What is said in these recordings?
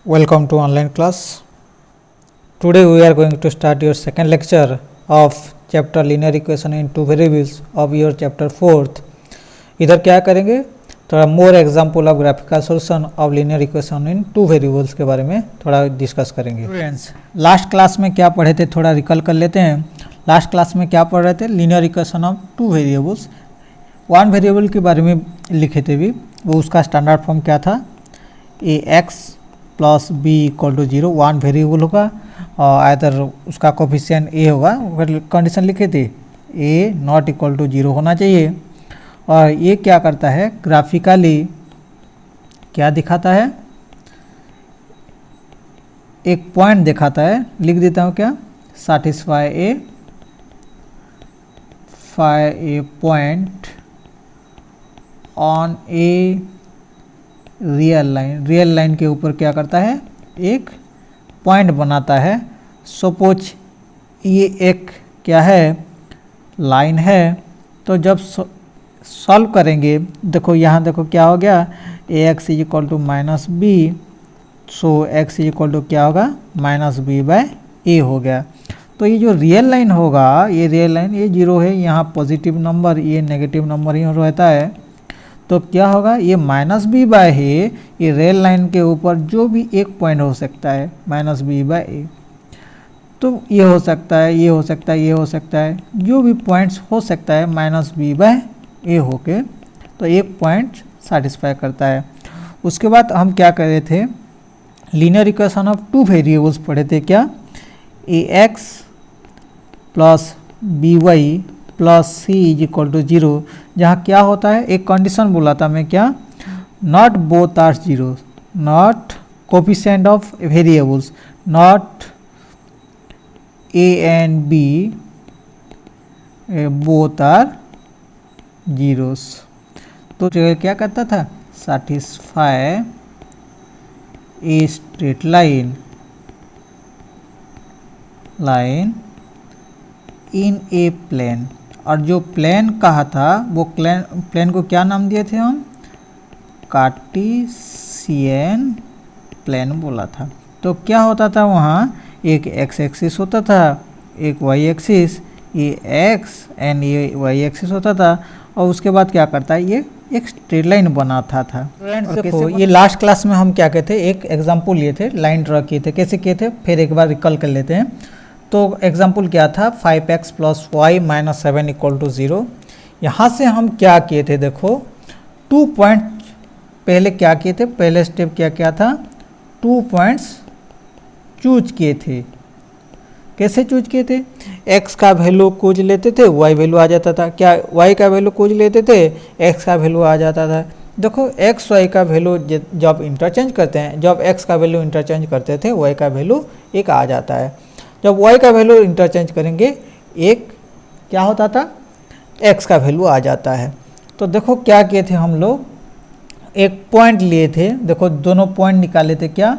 Welcome to online class. Today we are going to start your second lecture of chapter linear equation in two variables of your chapter 4th. इधर क्या करेंगे, थोड़ा more example of graphical solution of linear equation in two variables के बारे में थोड़ा discuss करेंगे. Students, last class में क्या पढ़े थे थोड़ा रिकॉल कर लेते हैं. लास्ट क्लास में क्या पढ़ रहे थे, linear equation of two variables. One variable के बारे में लिखे थे भी, वो उसका स्टैंडर्ड फॉर्म क्या था, A X plus B equal to 0. One variable होगा और इधर उसका कोफिशिएंट ए होगा. कंडीशन लिखे थे ए नॉट इक्वल टू 0 होना चाहिए. और ये क्या करता है, ग्राफिकली क्या दिखाता है, एक पॉइंट दिखाता है. लिख देता हूँ क्या, satisfy A point on a real line. Real line के ऊपर क्या करता है, एक पॉइंट बनाता है. सपोज ये एक क्या है, लाइन है. तो जब सॉल्व करेंगे, देखो यहाँ देखो क्या हो गया, A X is equal to minus B. So X is equal to क्या होगा, माइनस बी बाय ए हो गया. तो ये जो रियल लाइन होगा, ये रियल लाइन, ये 0 है, यहाँ पॉजिटिव नंबर, ये नेगेटिव नंबर ही रहता है. तो क्या होगा, ये माइनस बी बाय ए, ये रेल लाइन के ऊपर जो भी एक पॉइंट हो सकता है माइनस बी बाय ए. तो ये हो सकता है, ये हो सकता है, ये हो सकता है, जो भी पॉइंट्स हो सकता है माइनस बी बाय ए होके, तो एक पॉइंट सेटिस्फाई करता है. उसके बाद हम क्या कर रहे थे, linear equation of two variables पढ़े थे क्या, A X plus B Y plus C is equal to 0. जहाँ क्या होता है, एक कंडीशन बोला था मैं क्या, not both are 0, not coefficient of variables, not A and B both are zeros. तो क्या करता था, satisfy a straight line in a plane. और जो प्लेन कहा था, वो प्लेन को क्या नाम दिए थे हम, कार्टेशियन प्लेन बोला था. तो क्या होता था वहाँ, एक एक्स एक्सिस होता था, एक वाई एक्सिस, ये एक्स एंड ये वाई एक्सिस होता था. और उसके बाद क्या करता है, ये एक स्ट्रेट लाइन बनाता था. देखो ये लास्ट क्लास में हम क्या कहते, एक एग्जाम्पल लिए थे, लाइन ड्रा किए थे. कैसे किए थे, फिर एक बार रिकॉल कर लेते हैं. तो एग्जाम्पल क्या था, 5x plus Y minus 7 equal to 0. यहाँ से हम क्या किए थे, देखो 2 पॉइंट पहले क्या किए थे, पहले स्टेप क्या था, 2 पॉइंट्स चूज किए थे. कैसे चूज किए थे, x का वैल्यू खोज लेते थे, y वैल्यू आ जाता था. क्या y का वैल्यू खोज लेते थे, x का वैल्यू आ जाता था. देखो x y का वैल्यू जब इंटरचेंज करते हैं, जब x का वैल्यू इंटरचेंज करते थे, y का वैल्यू एक आ जाता है. जब y का वैल्यू इंटरचेंज करेंगे, एक क्या होता था, x का वैल्यू आ जाता है. तो देखो क्या किए थे हम लोग, एक पॉइंट लिए थे. देखो दोनों पॉइंट निकाले थे क्या,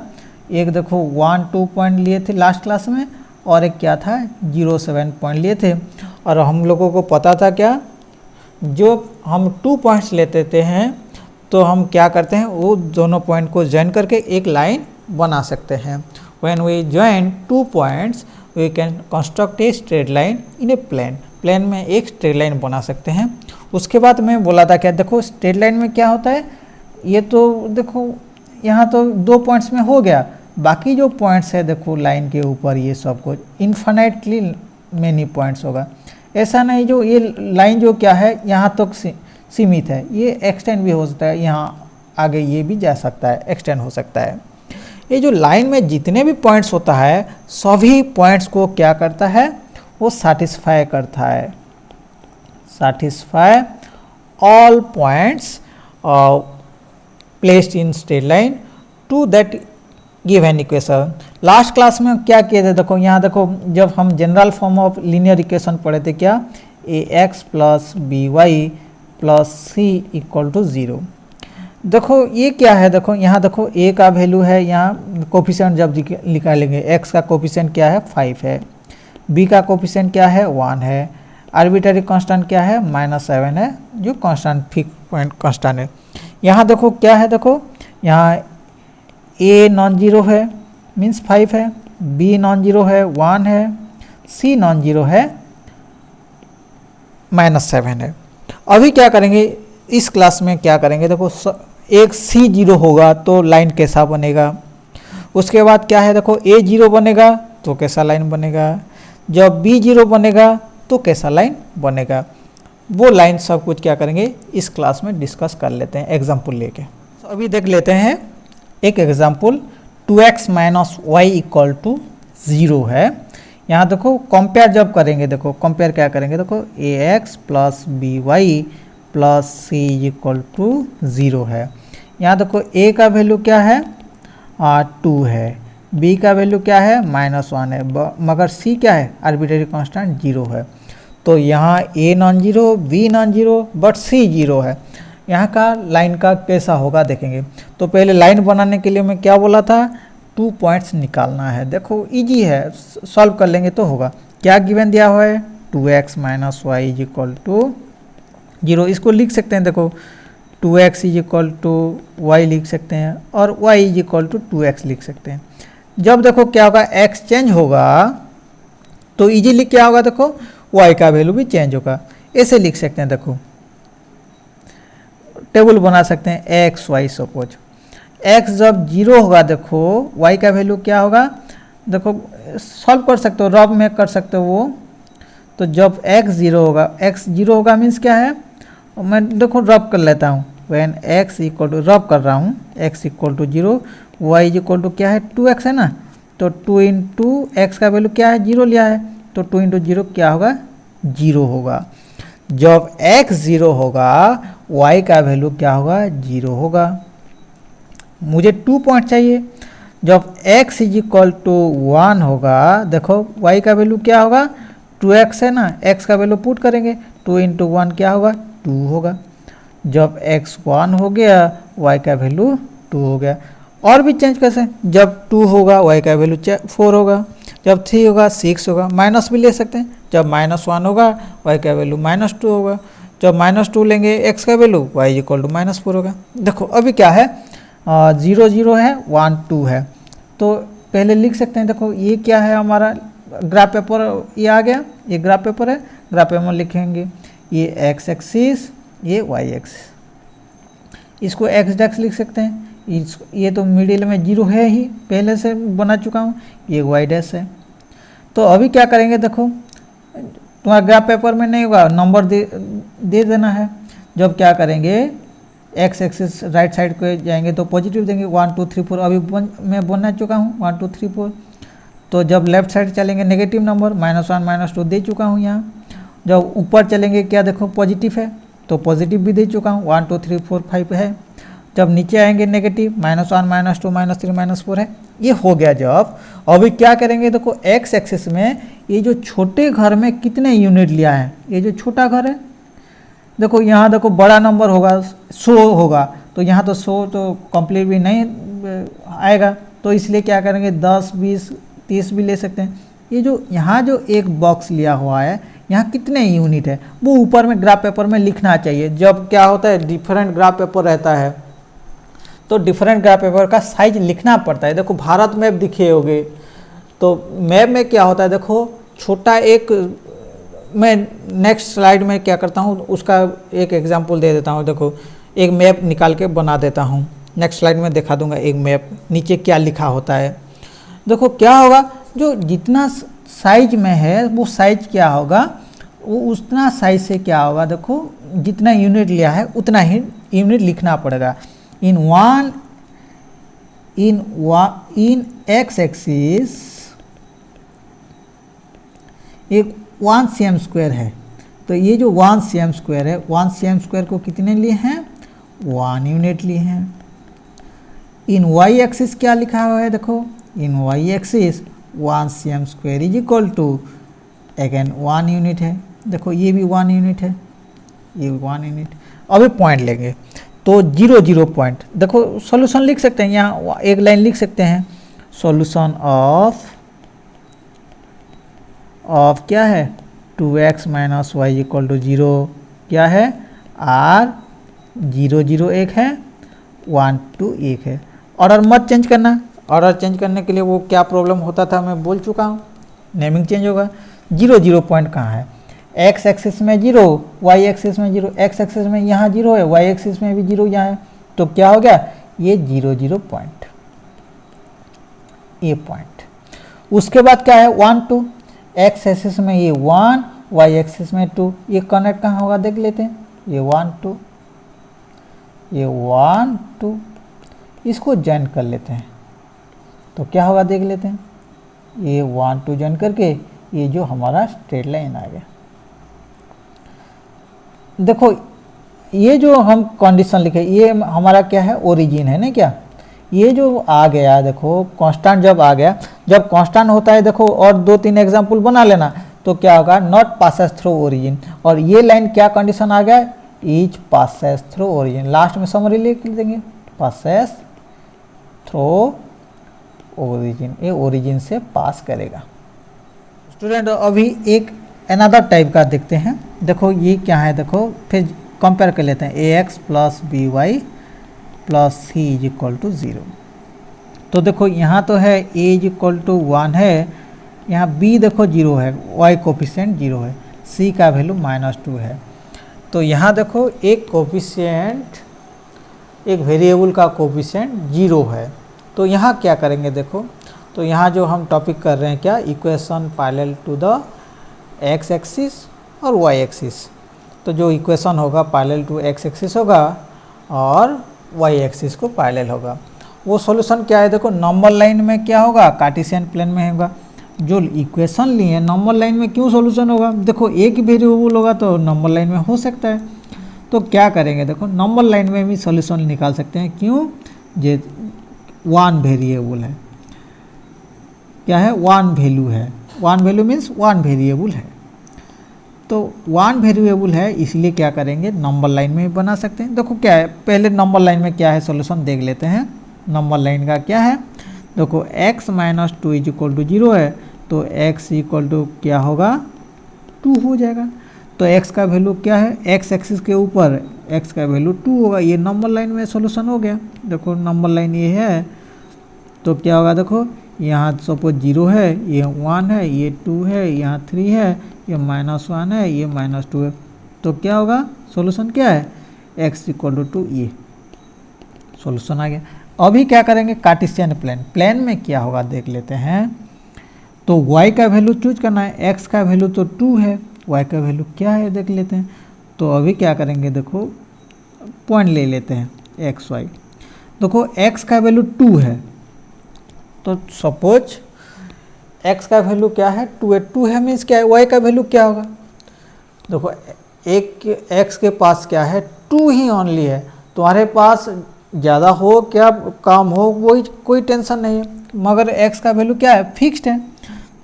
एक देखो 1 2 पॉइंट लिए थे लास्ट क्लास में, और एक क्या था 0 7 पॉइंट लिए थे. और हम लोगों को पता था क्या, जो हम 2 पॉइंट्स लेते हैं तो हम क्या करते हैं, वो दोनों पॉइंट को जॉइन करके एक लाइन बना सकते हैं. When we join 2 points, we can construct a straight line in a plane. Plane में एक स्ट्रेट लाइन बना सकते हैं. उसके बाद मैं बोला था क्या, देखो स्ट्रेट लाइन में क्या होता है, ये तो देखो यहाँ तो 2 पॉइंट्स में हो गया, बाकी जो पॉइंट्स है देखो लाइन के ऊपर, ये सब कुछ इन्फिनिटली मेनी पॉइंट्स होगा. ऐसा नहीं जो ये लाइन जो क्या है यहाँ तक सीमित है, ये एक्सटेंड भी हो सकता है, यहाँ आगे ये भी जा सकता है, एक्सटेंड हो सकता है. ये जो लाइन में जितने भी पॉइंट्स होता है, सभी पॉइंट्स को क्या करता है, वो सैटिस्फाई करता है. Satisfy all points placed in straight line to that given equation. Last class में क्या किए थे, देखो यहाँ देखो, जब हम general form of linear equation पढ़े थे क्या, A X plus B Y plus C equal to 0. देखो ये क्या है, देखो यहाँ देखो a का वैल्यू है, यहाँ कोफिशिएंट जब निकालेंगे, x का कोफिशिएंट क्या है 5 है, b का कोफिशिएंट क्या है 1 है, आर्बिट्ररी कांस्टेंट क्या है -7 है, जो कांस्टेंट फिक्स पॉइंट कांस्टेंट है. यहाँ देखो क्या है, देखो यहाँ ए नॉन जीरो है मीन्स 5 है, बी नॉन जीरो है 1 है, सी नॉन जीरो है -7 है। अभी क्या करेंगे इस क्लास में, क्या करेंगे देखो, एक सी जीरो होगा तो लाइन कैसा बनेगा, उसके बाद क्या है देखो ए जीरो बनेगा तो कैसा लाइन बनेगा, जब बी जीरो बनेगा तो कैसा लाइन बनेगा, वो लाइन सब कुछ क्या करेंगे इस क्लास में डिस्कस कर लेते हैं एग्जाम्पल लेके। तो अभी देख लेते हैं एक example, 2x minus Y equal to 0 है। यहाँ देखो कंपेयर जब करेंगे, देखो कंपेयर क्या करेंगे, देखो ax plus B Y plus C equal to 0 है। यहाँ देखो a का वैल्यू क्या है 2 है, b का वैल्यू क्या है -1 है, मगर c क्या है आर्बिट्रेरी कांस्टेंट 0 है। तो यहाँ a non zero, b non zero, but c 0 है। यहाँ का लाइन का कैसा होगा देखेंगे। तो पहले लाइन बनाने के लिए मैं क्या बोला था, 2 पॉइंट्स निकालना है। देखो इजी है, सॉल्व कर लेंगे तो होगा। क्या गिवन दिया हुआ है 2x minus Y is equal to 0, इसको लिख सकते हैं। देखो 2x is equal to Y लिख सकते हैं और y is equal to 2x लिख सकते हैं। जब देखो क्या होगा x चेंज होगा तो इजीली क्या होगा, देखो y का वैल्यू भी चेंज होगा। ऐसे लिख सकते हैं, देखो टेबल बना सकते हैं एक्स वाई। सपोज x जब 0 होगा, देखो y का वैल्यू क्या होगा, देखो सॉल्व कर सकते हो, रब में कर सकते हो वो। तो जब x 0 होगा, x 0 होगा मीन्स क्या है, मैं देखो रब कर लेता हूँ, van x equal to rub कर रहा हूँ, x equal to 0, y equal to क्या है 2x है ना, तो 2 इंटू एक्स का वैल्यू क्या है 0 लिया है, तो 2 इंटू 0 क्या होगा 0 होगा। जब x 0 होगा y का वैल्यू क्या होगा 0 होगा। मुझे 2 पॉइंट चाहिए। जब x इज इक्वल टू 1 होगा, देखो y का वैल्यू क्या होगा 2x है ना, x का वैल्यू पुट करेंगे, 2 इंटू 1 क्या होगा 2 होगा। जब x 1 हो गया y का वैल्यू 2 हो गया। और भी चेंज कैसे, जब 2 होगा y का वैल्यू 4 होगा, जब 3 होगा 6 होगा, माइनस भी ले सकते हैं। जब -1 होगा y का वैल्यू -2 होगा, जब -2 लेंगे x का वैल्यू y इक्वल टू -4 होगा। देखो अभी क्या है 0 0 है 1 2 है, तो पहले लिख सकते हैं। देखो ये क्या है हमारा ग्राफ पेपर, ये आ गया, ये ग्राफ पेपर है। ग्राफ पेपर में लिखेंगे ये x एक्सिस, ये y एक्सिस, इसको x डैक्स लिख सकते हैं। ये तो मिडिल में 0 है ही, पहले से बना चुका हूँ, ये y डैश है। तो अभी क्या करेंगे, देखो तुम्हारा ग्राफ पेपर में नहीं होगा, नंबर दे देना है। जब क्या करेंगे x एक्सिस राइट साइड को जाएंगे तो पॉजिटिव देंगे 1 2 3 4, अभी मैं बना चुका हूँ 1 2 3 4। तो जब लेफ्ट साइड चलेंगे नेगेटिव नंबर -1 -2 दे चुका हूँ यहाँ। जब ऊपर चलेंगे क्या देखो पॉजिटिव है, तो पॉजिटिव भी दे चुका हूँ 1 2 3 4 5 है। जब नीचे आएंगे नेगेटिव -1 -2 -3 -4 है, ये हो गया। जब अभी क्या करेंगे, देखो x एक्सिस में ये जो छोटे घर में कितने यूनिट लिया है, ये जो छोटा घर है, देखो यहाँ देखो बड़ा नंबर होगा 100 होगा, तो यहाँ तो 100 तो कंप्लीट भी नहीं आएगा, तो इसलिए क्या करेंगे 10 20 30 भी ले सकते हैं। ये जो यहाँ जो एक बॉक्स लिया हुआ है, यहाँ कितने यूनिट है वो ऊपर में ग्राफ पेपर में लिखना चाहिए। जब क्या होता है डिफरेंट ग्राफ पेपर रहता है तो डिफरेंट ग्राफ पेपर का साइज लिखना पड़ता है। देखो भारत मैप दिखे होगे, तो मैप में क्या होता है, देखो छोटा एक, मैं नेक्स्ट स्लाइड में क्या करता हूँ उसका एक एग्जांपल दे देता हूँ। देखो एक मैप निकाल के बना देता हूँ, नेक्स्ट स्लाइड में दिखा दूंगा एक मैप, नीचे क्या लिखा होता है। देखो क्या होगा, जो जितना साइज में है वो साइज क्या होगा, वो उतना साइज से क्या होगा, देखो जितना यूनिट लिया है उतना ही यूनिट लिखना पड़ेगा। in x एक्सिस एक 1 cm² है, तो ये जो 1 cm² है, 1 cm² को कितने लिए हैं 1 यूनिट लिए हैं। इन y एक्सिस क्या लिखा हुआ है, देखो in y axis 1 cm² is equal to again 1 unit है। देखो ये भी 1 यूनिट है, ये 1 यूनिट। अभी पॉइंट लेंगे तो 0 0 पॉइंट। देखो सॉल्यूशन लिख सकते हैं, यहाँ एक लाइन लिख सकते हैं, सॉल्यूशन ऑफ क्या है 2x minus Y equal to 0 क्या है r 0 0 1 है 1 2 1 है। ऑर्डर मत चेंज करना। ऑर्डर चेंज करने के लिए वो क्या प्रॉब्लम होता था मैं बोल चुका हूँ, नेमिंग चेंज होगा। 0 0 पॉइंट कहाँ है, एक्स एक्सिस में 0, वाई एक्सिस में 0, एक्स एक्सिस में यहाँ 0 है, वाई एक्सिस में भी 0 यहाँ है, तो क्या हो गया ये 0 0 पॉइंट, ये पॉइंट। उसके बाद क्या है 1 2, एक्स एक्सिस में ये 1, वाई एक्सिस में 2, ये कनेक्ट कहाँ होगा देख लेते हैं, ये 1 2, ये 1 2, इसको जॉइन कर लेते हैं तो क्या होगा देख लेते हैं, ये 1 2 जॉइन करके ये जो हमारा स्ट्रेट लाइन आ गया। देखो ये जो हम कंडीशन लिखे ये हमारा क्या है ओरिजिन है ना, क्या ये जो आ गया देखो कांस्टेंट जब आ गया, जब कांस्टेंट होता है देखो और 2-3 एग्जांपल बना लेना तो क्या होगा नॉट पासेस थ्रू ओरिजिन, और ये लाइन क्या कंडीशन आ गया each passes through origin, last में समरी लिख देंगे पासेस थ्रू ओरिजिन, ये ओरिजिन से पास करेगा। स्टूडेंट अभी एक अनदर टाइप का देखते हैं, देखो ये क्या है, देखो फिर कंपेयर कर लेते हैं A X plus B Y plus C is equal to 0। तो देखो यहाँ तो है ए इज इक्वल टू 1 है, यहाँ बी देखो 0 है, वाई कोफिशिएंट 0 है, सी का वैल्यू -2 है। तो यहाँ देखो एक कोफिशिएंट, एक वेरिएबल का कोफिशिएंट 0 है, तो यहाँ क्या करेंगे देखो, तो यहाँ जो हम टॉपिक कर रहे हैं क्या equation parallel to the X axis और वाई एक्सिस, तो जो इक्वेशन होगा पैरेलल टू एक्स एक्सिस होगा और वाई एक्सिस को पैरेलल होगा। वो सॉल्यूशन क्या है देखो, नंबर लाइन में क्या होगा कार्टेशियन प्लेन में होगा, जो इक्वेशन लिए नंबर लाइन में क्यों सॉल्यूशन होगा, देखो एक ही वेरिएबल होगा तो नंबर लाइन में हो सकता है, तो क्या करेंगे देखो नंबर लाइन में भी सॉल्यूशन निकाल सकते हैं, क्यों जे 1 वेरिएबल है, क्या है 1 वैल्यू है, 1 वैल्यू मीन्स 1 वेरिएबल है, तो 1 वेरिएबल है इसलिए क्या करेंगे नंबर लाइन में भी बना सकते हैं। देखो क्या है पहले नंबर लाइन में क्या है सॉल्यूशन देख लेते हैं, नंबर लाइन का क्या है देखो x - 2 इज इक्वल टू 0 है, तो x इक्वल टू क्या होगा 2 हो जाएगा, तो x का वैल्यू क्या है x एक्सिस के ऊपर x का वैल्यू 2 होगा, ये नंबर लाइन में सॉल्यूशन हो गया। देखो नंबर लाइन ये है तो क्या होगा देखो यहाँ सपोज 0 है, ये 1 है, ये 2 है, यहाँ 3 है, ये -1 है, ये -2 है, तो क्या होगा सॉल्यूशन क्या है x इक्वल टू 2, ये सॉल्यूशन आ गया। अभी क्या करेंगे कार्टेशियन प्लेन, प्लेन में क्या होगा देख लेते हैं, तो y का वैल्यू चूज करना है, x का वैल्यू तो 2 है, y का वैल्यू क्या है देख लेते हैं, तो अभी क्या करेंगे देखो पॉइंट ले लेते हैं एक्स वाई, देखो x का वैल्यू 2 है, तो सपोज x का वैल्यू क्या है 2 है, 2 है मीन्स क्या है y का वैल्यू क्या होगा, देखो एक x के पास क्या है 2 ही ओनली है, तुम्हारे पास ज़्यादा हो क्या कम हो वही कोई टेंशन नहीं है, मगर x का वैल्यू क्या है फिक्स्ड है,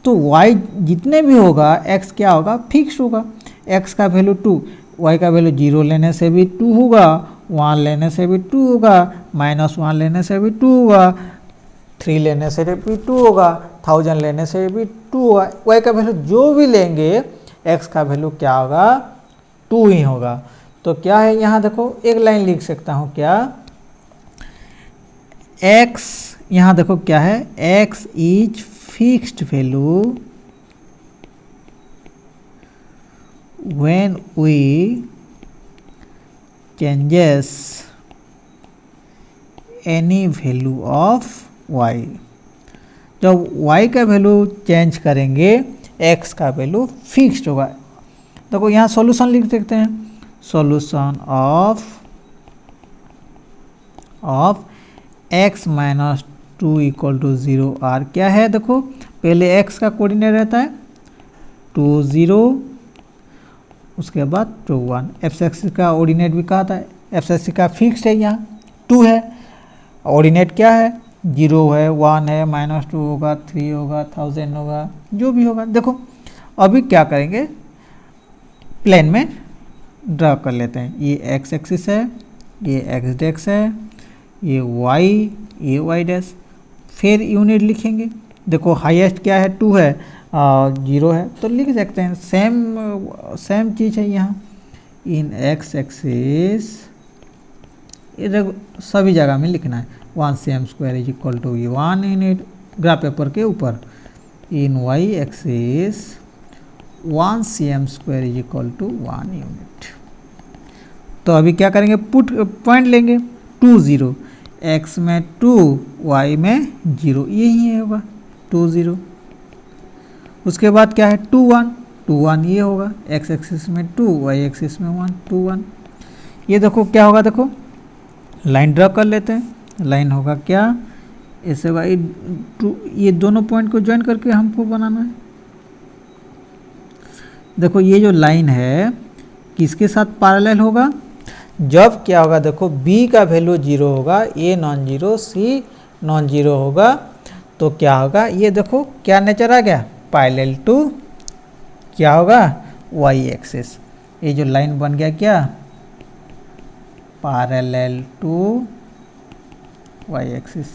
तो y जितने भी होगा x क्या होगा फिक्स्ड होगा, x का वैल्यू 2, y का वैल्यू 0 लेने से भी 2 होगा, 1 लेने से भी 2 होगा, -1 लेने से भी 2 होगा, 3 लेने से भी 2 होगा, 1000 लेने से भी 2 होगा, y का वैल्यू जो भी लेंगे x का वैल्यू क्या होगा 2 ही होगा। तो क्या है यहाँ देखो एक लाइन लिख सकता हूँ क्या x, यहाँ देखो क्या है x is fixed value when we changes any value of y, जब y का वैल्यू चेंज करेंगे x का वैल्यू फिक्स्ड होगा। देखो यहाँ सॉल्यूशन लिख सकते हैं, solution of x - 2 equal to 0 r क्या है देखो पहले x का कोऑर्डिनेट रहता है 2 0, उसके बाद 2 1, एफ एक्सिस का ऑर्डिनेट भी कहा था, एफ एक्सिस का फिक्स्ड है यहाँ 2 है, ऑर्डिनेट क्या है 0 है 1 है -2 होगा 3 होगा 1000 होगा जो भी होगा। देखो अभी क्या करेंगे प्लेन में ड्रा कर लेते हैं, ये x एक्सिस है, ये x डेक्स है, ये y डैश, फिर यूनिट लिखेंगे, देखो हाईएस्ट क्या है 2 है 0 है, तो लिख सकते हैं सेम चीज़ है यहाँ इन x एक्सिस, ये देखो सभी जगह में लिखना है, 1 cm square is equal to 1 unit graph paper के ऊपर in Y axis 1 cm square is equal to 1 unit. तो अभी क्या करेंगे, पुट पॉइंट लेंगे 2 0, x में 2 y में 0, यही होगा 2 0। उसके बाद क्या है 2 1 ये होगा, x एक्सिस में 2 y एक्सिस में 1 2 1। ये देखो क्या होगा, देखो लाइन ड्रा कर लेते हैं। लाइन होगा क्या, ऐसे होगा, ये दोनों पॉइंट को ज्वाइन करके हमको बनाना है। देखो ये जो लाइन है किसके साथ पैरेलल होगा, जब क्या होगा, देखो b का वैल्यू 0 होगा, a non zero, c non zero होगा, तो क्या होगा, ये देखो क्या नेचर आ गया, पैरेलल टू क्या होगा y एक्सिस। ये जो लाइन बन गया क्या, पैरेलल टू y एक्सिस।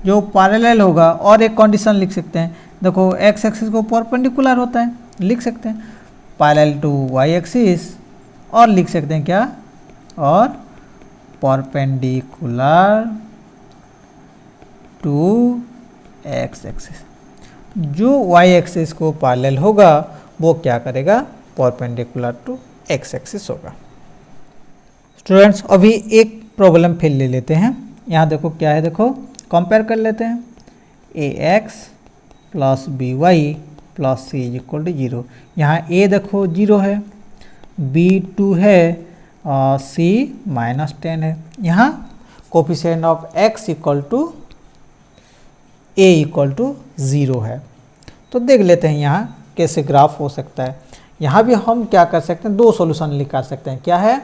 जो पैरेलल होगा, और एक कंडीशन लिख सकते हैं, देखो x एक्सिस को परपेंडिकुलर होता है, लिख सकते हैं पैरेलल टू y एक्सिस, और लिख सकते हैं क्या, और परपेंडिकुलर टू x एक्सिस। जो y एक्सिस को पैरेलल होगा वो क्या करेगा, परपेंडिकुलर टू x एक्सिस होगा। स्टूडेंट्स अभी एक प्रॉब्लम फिर ले लेते हैं। यहाँ देखो क्या है, देखो कंपेयर कर लेते हैं, ax plus by plus c is equal to 0। यहाँ a देखो 0 है, b 2 है, c -10 है। यहाँ coefficient of x equal to a equal to 0 है। तो देख लेते हैं यहाँ कैसे ग्राफ हो सकता है। यहाँ भी हम क्या कर सकते हैं, दो सॉल्यूशन निकाल सकते हैं। क्या है,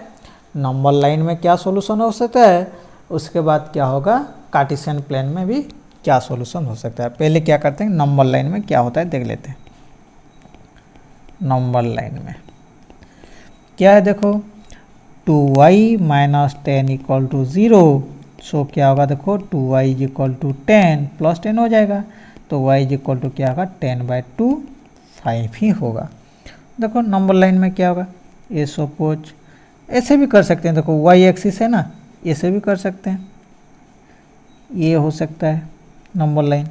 नंबर लाइन में क्या सॉल्यूशन हो सकता है, उसके बाद क्या होगा कार्टेशियन प्लेन में भी क्या सॉल्यूशन हो सकता है। पहले क्या करते हैं, नंबर लाइन में क्या होता है देख लेते हैं। नंबर लाइन में क्या है, देखो 2y - 10 इक्वल टू 0। सो क्या होगा, देखो 2y is equal to 10 plus 10 हो जाएगा, तो y इज इक्वल टू क्या होगा 10/2 5 ही होगा। देखो नंबर लाइन में क्या होगा, ये सपोज ऐसे भी कर सकते हैं, देखो y एक्सिस है ना, ऐसे भी कर सकते हैं, ये हो सकता है नंबर लाइन।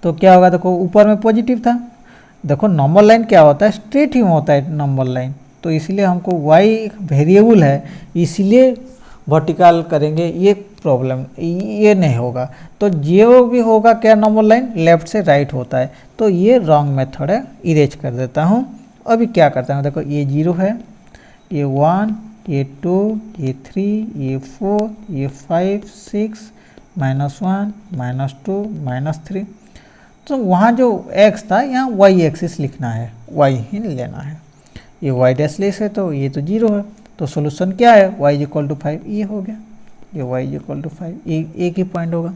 तो क्या होगा, देखो ऊपर में पॉजिटिव था, देखो नंबर लाइन क्या होता है, स्ट्रेट ही होता है नंबर लाइन, तो इसलिए हमको y वेरिएबल है, इसलिए वर्टिकल करेंगे, ये प्रॉब्लम ये नहीं होगा। तो जो भी होगा क्या, नंबर लाइन लेफ्ट से राइट होता है, तो ये रॉन्ग मेथड है, इरेज कर देता हूँ। अभी क्या करता हूँ, देखो ये 0 है, ये 1, ये 2, ये 3, ये 4, ये 5 6 -1 -2 -3। तो वहाँ जो x था यहाँ y एक्सिस लिखना है, y ही लेना है। ये y डैशलेस है तो ये तो 0 है, तो सोल्यूशन क्या है, y इज इक्वल टू 5, ये हो गया, ये y इज इक्वल टू 5, एक ही पॉइंट होगा।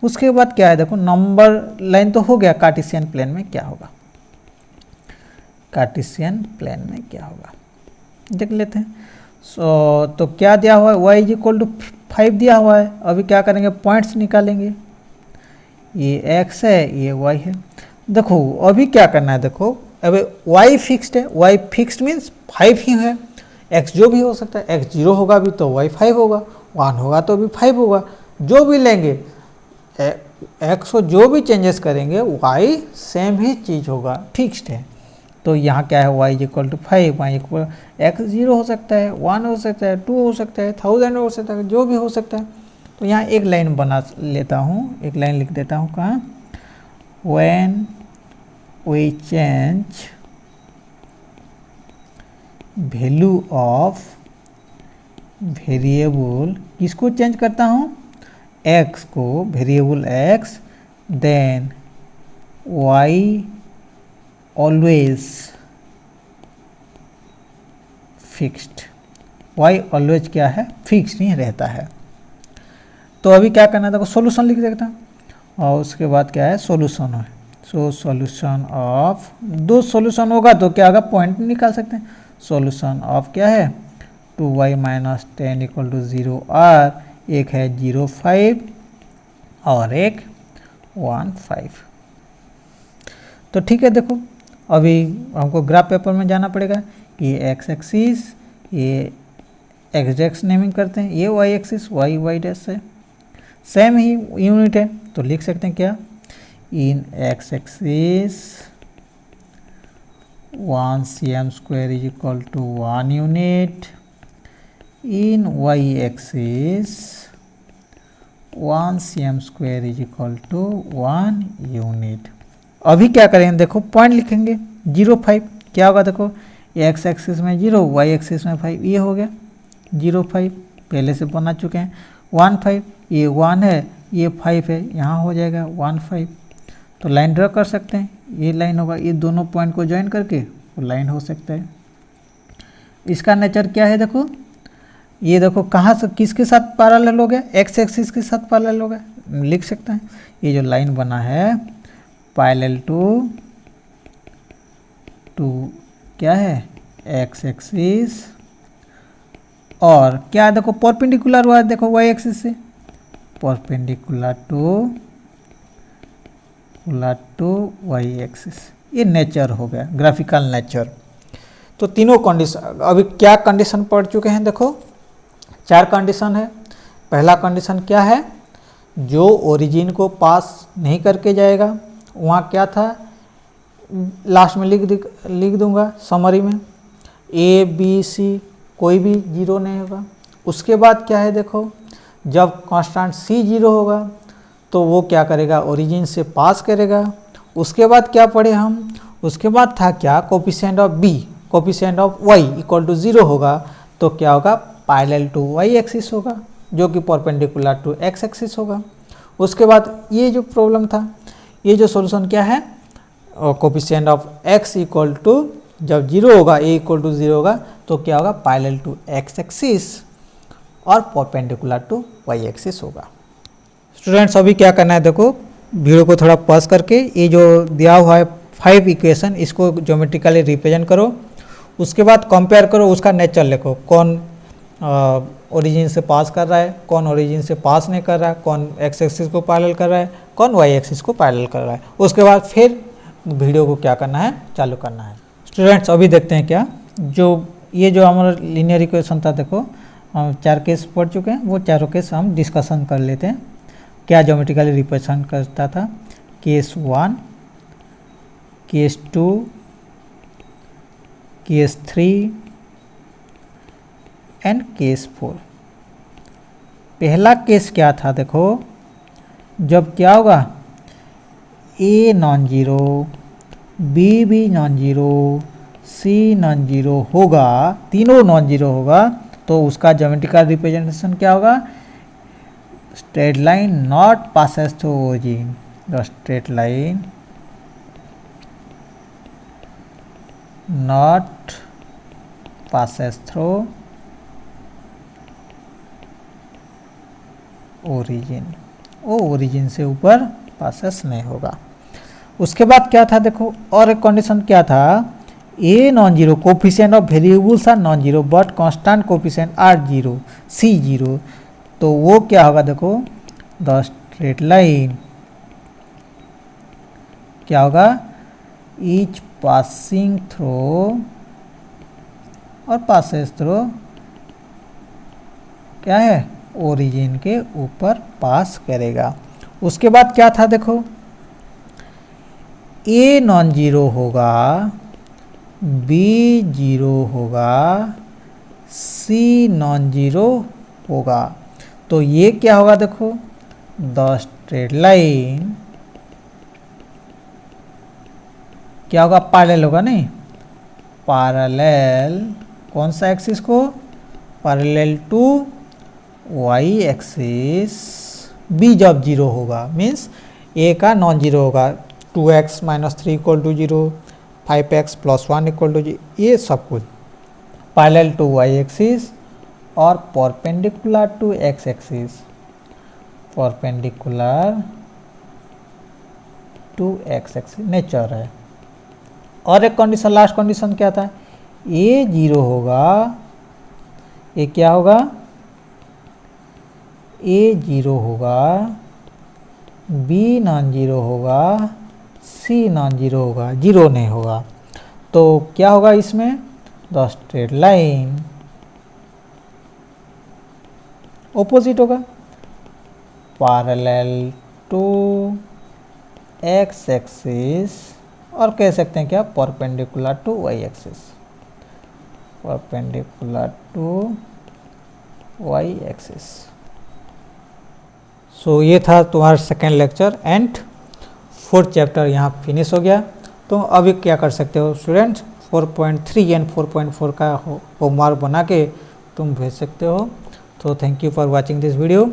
उसके बाद क्या है, देखो नंबर लाइन तो हो गया, कार्टेशियन प्लेन में क्या होगा, कार्टेशियन प्लेन में क्या होगा देख लेते हैं। तो क्या दिया हुआ है, y इज इक्वल टू 5 दिया हुआ है। अभी क्या करेंगे, पॉइंट्स निकालेंगे, ये x है, ये y है। देखो अभी क्या करना है, देखो अभी y फिक्स्ड है, y फिक्स्ड मीन्स 5 ही है, x जो भी हो सकता है, x 0 होगा भी तो y 5 होगा, 1 होगा तो भी 5 होगा, जो भी लेंगे x को जो भी चेंजेस करेंगे y सेम ही चीज़ होगा, फिक्स्ड है। तो यहाँ क्या है, y is equal to 5, y equal x 0 हो सकता है, 1 हो सकता है, 2 हो सकता है, 1000 हो सकता है, जो भी हो सकता है। तो यहाँ एक लाइन बना लेता हूँ, एक लाइन लिख देता हूँ कहाँ, when we change value of variable, किसको चेंज करता हूँ, x को, variable x, then y always fixed, y always क्या है, फिक्स्ड ही रहता है। तो अभी क्या करना है, देखो सॉल्यूशन लिख देता हूँ, और उसके बाद क्या है, सॉल्यूशन है। सो सॉल्यूशन ऑफ, दो सॉल्यूशन होगा तो क्या होगा, पॉइंट निकाल सकते हैं। सॉल्यूशन ऑफ क्या है, 2y - 10 इक्वल टू 0 और एक है 0 5 और एक 1 5। तो ठीक है, देखो अभी हमको ग्राफ पेपर में जाना पड़ेगा। ये x एक्सिस, ये x डैश नेमिंग करते हैं, ये y एक्सिस y डैश है, सेम ही यूनिट है, तो लिख सकते हैं क्या, in x axis 1 cm² is equal to 1 unit, in Y axis 1 cm² is equal to 1 unit. अभी क्या करेंगे, देखो पॉइंट लिखेंगे 0,5, क्या होगा देखो, एक्स एक्सिस में 0, वाई एक्सिस में 5, ये हो गया 0,5, पहले से बना चुके हैं। 1,5, ये 1 है, ये 5 है, यहाँ हो जाएगा 1,5। तो लाइन ड्रॉ कर सकते हैं, ये लाइन होगा, ये दोनों पॉइंट को ज्वाइन करके वो लाइन हो सकता है। इसका नेचर क्या है देखो, ये देखो कहाँ से किसके साथ पैरेलल हो गया, एक्स एक्सिस के साथ पैरेलल हो गया, लिख सकते हैं ये जो लाइन बना है पैरेलल टू क्या है, एक्स एक्सिस, और क्या देखो परपेंडिकुलर हुआ है, देखो वाई एक्सिस से परपेंडिकुलर टू वाई एक्सिस। ये नेचर हो गया, ग्राफिकल नेचर। तो तीनों कंडीशन, अभी क्या कंडीशन पढ़ चुके हैं, देखो 4 कंडीशन है। पहला कंडीशन क्या है, जो ओरिजिन को पास नहीं करके जाएगा, वहाँ क्या था, लास्ट में लिख दूंगा समरी में, ए बी सी कोई भी 0 नहीं होगा। उसके बाद क्या है देखो, जब कांस्टेंट सी 0 होगा तो वो क्या करेगा, ओरिजिन से पास करेगा। उसके बाद क्या पढ़े हम, उसके बाद था क्या, coefficient of B, coefficient of Y equal to 0 होगा, तो क्या होगा, पैरेलल टू वाई एक्सिस होगा, जो कि परपेंडिकुलर टू एक्स एक्सिस होगा। उसके बाद ये जो प्रॉब्लम था, ये जो सॉल्यूशन क्या है, coefficient of X equal to, जब 0 होगा, ए इक्वल टू 0 होगा, तो क्या होगा, पैरेलल टू एक्स एक्सिस और परपेंडिकुलर टू वाई एक्सिस होगा। स्टूडेंट्स अभी क्या करना है, देखो वीडियो को थोड़ा पॉज करके, ये जो दिया हुआ है 5 इक्वेशन, इसको ज्योमेट्रिकली रिप्रेजेंट करो। उसके बाद कंपेयर करो, उसका नेचर लिखो, कौन ओरिजिन से पास कर रहा है, कौन ओरिजिन से पास नहीं कर रहा है, कौन एक्स एक्सिस को पैरेलल कर रहा है, कौन वाई एक्सिस को पैरेलल कर रहा है। उसके बाद फिर वीडियो को क्या करना है, चालू करना है। स्टूडेंट्स अभी देखते हैं क्या, जो ये जो हमारा लीनियर इक्वेशन था, देखो हम 4 केस पढ़ चुके हैं, वो चारों केस हम डिस्कशन कर लेते हैं। क्या ज्योमेट्रिकली रिप्रेजेंट करता था, case 1, case 2, case 3 and case 4। पहला केस क्या था देखो, जब क्या होगा, ए नॉन जीरो, बी भी नॉन जीरो, सी नॉन जीरो होगा, तीनों नॉन जीरो होगा, तो उसका ज्योमेट्रिकल रिप्रेजेंटेशन क्या होगा, straight line not passes through origin, the straight line not passes through origin, वो ओरिजिन से ऊपर पासेस नहीं होगा। उसके बाद क्या था देखो, और एक कंडीशन क्या था, A non zero, coefficient of variables are non zero but constant coefficient are zero, C zero, तो वो क्या होगा देखो, द स्ट्रेट लाइन क्या होगा, ईच पासिंग थ्रू और पासेस थ्रू क्या है, ओरिजिन के ऊपर पास करेगा। उसके बाद क्या था देखो, ए नॉन जीरो होगा, बी जीरो होगा, सी नॉन जीरो होगा, तो ये क्या होगा देखो, द स्ट्रेट लाइन क्या होगा, पैरेलल होगा, नहीं पैरेलल, कौन सा एक्सिस को, parallel to Y axis. B जब जीरो होगा मीन्स ए का नॉन जीरो होगा, 2x - 3 equal to 0, 5x + 1 equal to 0, ये सब कुछ पैरेलल टू वाई एक्सिस और perpendicular to x axis, perpendicular to x axis nature है। और एक कंडीशन, लास्ट कंडीशन क्या था, ए जीरो होगा, ये क्या होगा, ए जीरो होगा, बी नॉन जीरो होगा, सी नॉन जीरो होगा, जीरो नहीं होगा, तो क्या होगा इसमें, द स्ट्रेट लाइन ऑपोजिट होगा, पैरेलल टू एक्स एक्सिस, और कह सकते हैं क्या, perpendicular to Y axis, perpendicular to Y axis. So ये था तुम्हारा second lecture and fourth chapter यहाँ फिनिश हो गया। तो अभी क्या कर सकते हो स्टूडेंट्स, 4.3 एंड 4.4 का होमवर्क बना के तुम भेज सकते हो। तो thank you for watching this video.